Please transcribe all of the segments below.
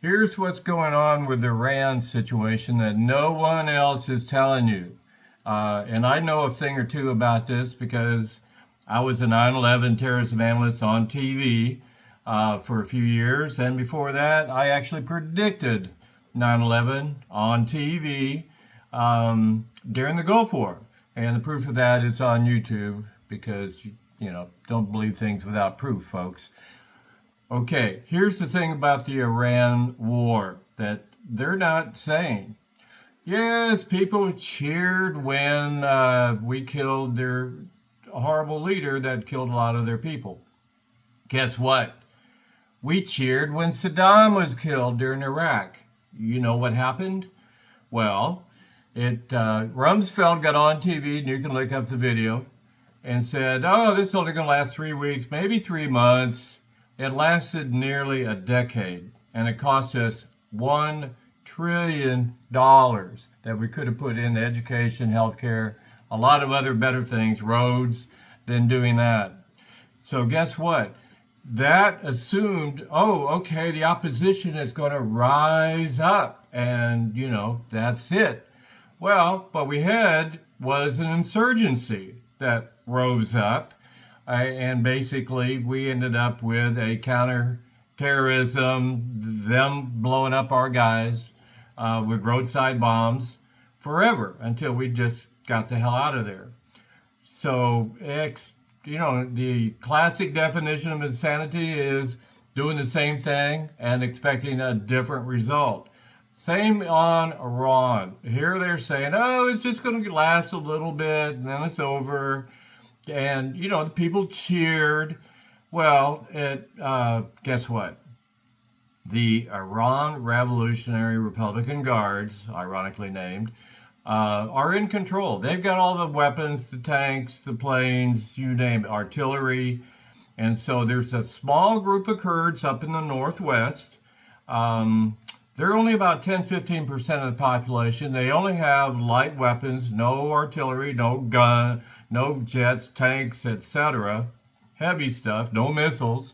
Here's what's going on with the Iran situation that no one else is telling you. And I know a thing or two about this because I was a 9/11 terrorism analyst on TV for a few years. And before that, I actually predicted 9/11 on TV during the Gulf War. And the proof of that is on YouTube because, don't believe things without proof, folks. Okay, here's the thing about the Iran war that they're not saying. Yes, people cheered when we killed their horrible leader that killed a lot of their people. Guess what? We cheered when Saddam was killed during Iraq. You know what happened? Well, Rumsfeld got on TV, and you can look up the video, and said, oh, this is only going to last 3 weeks, maybe 3 months. It lasted nearly a decade, and it cost us $1 trillion that we could have put in education, healthcare, a lot of other better things, roads, than doing that. So guess what? That assumed, oh, okay, the opposition is going to rise up, and, that's it. Well, what we had was an insurgency that rose up. And basically, we ended up with a counter-terrorism, them blowing up our guys with roadside bombs forever until we just got the hell out of there. So, the classic definition of insanity is doing the same thing and expecting a different result. Same on Iran. Here they're saying, oh, it's just going to last a little bit and then it's over. And, the people cheered. Well, guess what? The Iran Revolutionary Republican Guards, ironically named, are in control. They've got all the weapons, the tanks, the planes, you name it, artillery. And so there's a small group of Kurds up in the northwest. They're only about 10-15% of the population. They only have light weapons, no artillery, no gun, no jets, tanks, etc. Heavy stuff, no missiles.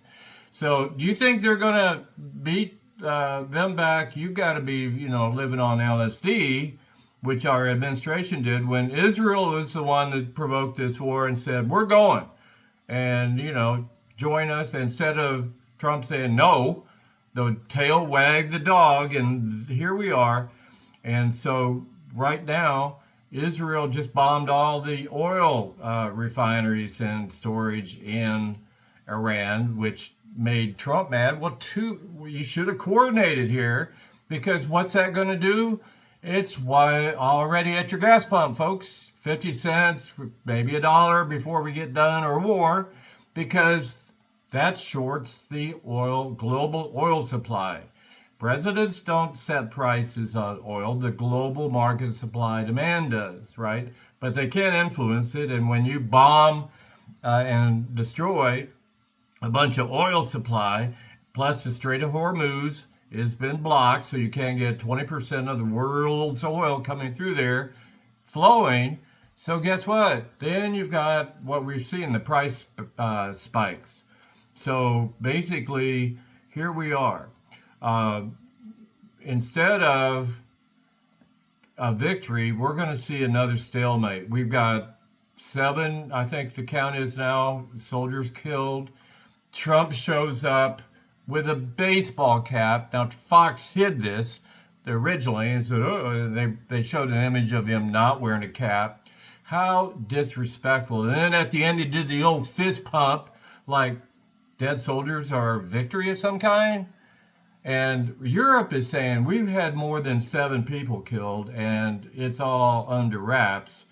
So you think they're going to beat them back? You've got to be, living on LSD, which our administration did when Israel was the one that provoked this war and said, we're going. And, join us. Instead of Trump saying no, the tail wagged the dog, and here we are. And so right now, Israel just bombed all the oil refineries and storage in Iran, which made Trump mad. Well, you should have coordinated here, because what's that going to do? It's already at your gas pump, folks. 50 cents, maybe $1 before we get done, or more, because that shorts the global oil supply. Presidents don't set prices on oil. The global market supply demand does, right? But they can't influence it. And when you bomb and destroy a bunch of oil supply, plus the Strait of Hormuz has been blocked, so you can't get 20% of the world's oil coming through there flowing. So guess what? Then you've got what we've seen, the price spikes. So basically, here we are. Instead of a victory, we're going to see another stalemate. We've got 7, I think the count is now, soldiers killed. Trump shows up with a baseball cap. Now, Fox hid this originally and said, oh, they showed an image of him not wearing a cap. How disrespectful. And then at the end, he did the old fist pump, like dead soldiers are a victory of some kind. And Europe is saying we've had more than 7 people killed and it's all under wraps.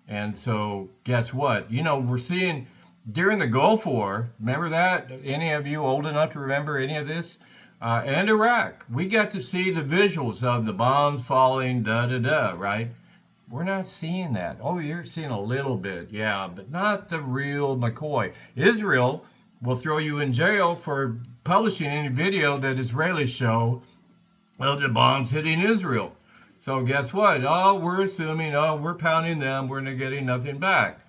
And so guess what? We're seeing during the Gulf War, remember that? Any of you old enough to remember any of this? And Iraq, we got to see the visuals of the bombs falling, right? We're not seeing that. Oh, you're seeing a little bit, yeah, but not the real McCoy. Israel will throw you in jail for publishing any video that Israelis show of the bombs hitting Israel. So guess what? Oh, we're assuming, we're pounding them, we're not getting nothing back.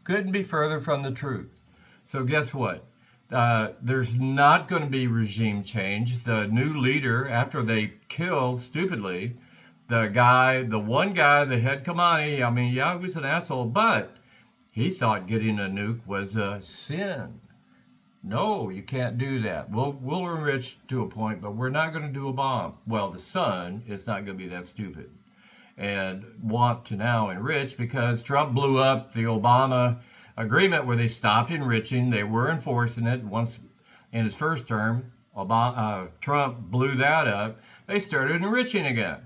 Couldn't be further from the truth. So guess what? There's not going to be regime change. The new leader, after they killed stupidly the one guy, the head Kamani, I mean, yeah, he was an asshole, but he thought getting a nuke was a sin. No, you can't do that. We'll enrich to a point, but we're not going to do a bomb. Well, the sun is not going to be that stupid and want to now enrich because Trump blew up the Obama agreement where they stopped enriching. They were enforcing it once in his first term. Trump blew that up. They started enriching again.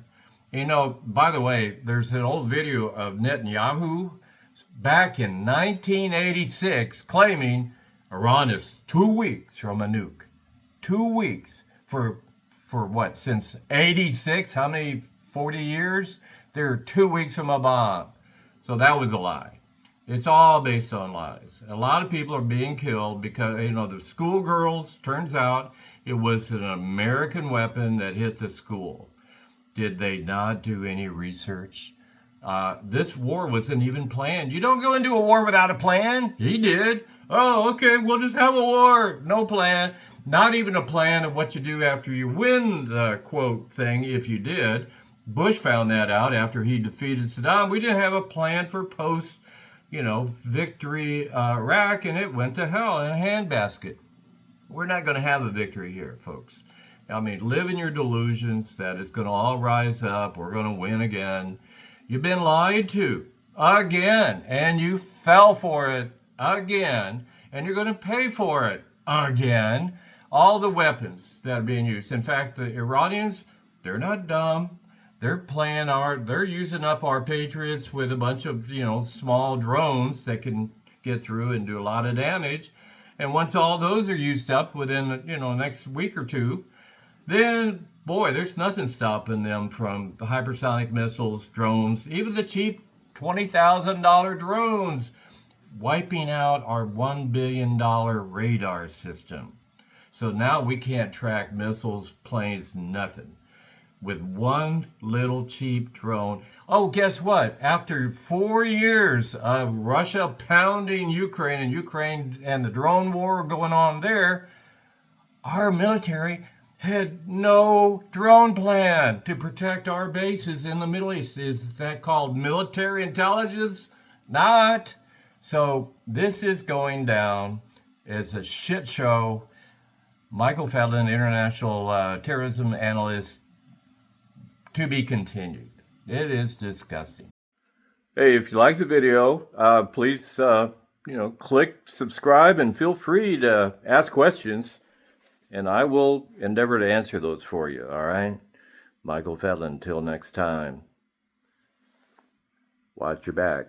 You know, by the way, there's an old video of Netanyahu back in 1986 claiming Iran is 2 weeks from a nuke. 2 weeks for what? Since 86? How many? 40 years? They're 2 weeks from a bomb. So that was a lie. It's all based on lies. A lot of people are being killed because, you know, the schoolgirls, turns out it was an American weapon that hit the school. Did they not do any research? This war wasn't even planned. You don't go into a war without a plan. He did. Oh, okay, we'll just have a war. No plan. Not even a plan of what you do after you win the quote thing, if you did. Bush found that out after he defeated Saddam. We didn't have a plan for post, victory Iraq, and it went to hell in a handbasket. We're not going to have a victory here, folks. I mean, live in your delusions that it's going to all rise up. We're going to win again. You've been lied to again, and you fell for it again, and you're going to pay for it again. All the weapons that are being used. In fact, the Iranians, they're not dumb. They're using up our patriots with a bunch of, small drones that can get through and do a lot of damage. And once all those are used up within, the next week or two, then, boy, there's nothing stopping them from hypersonic missiles, drones, even the cheap $20,000 drones, wiping out our $1 billion radar system. So now we can't track missiles, planes, nothing. With one little cheap drone. Oh, guess what? After 4 years of Russia pounding Ukraine and the drone war going on there, our military had no drone plan to protect our bases in the Middle East. Is that called military intelligence? Not. So this is going down as a shit show. Michael Fallon, International Terrorism Analyst, to be continued. It is disgusting. Hey, if you like the video, please, click subscribe and feel free to ask questions. And I will endeavor to answer those for you, all right? Michael Fallon, until next time. Watch your back.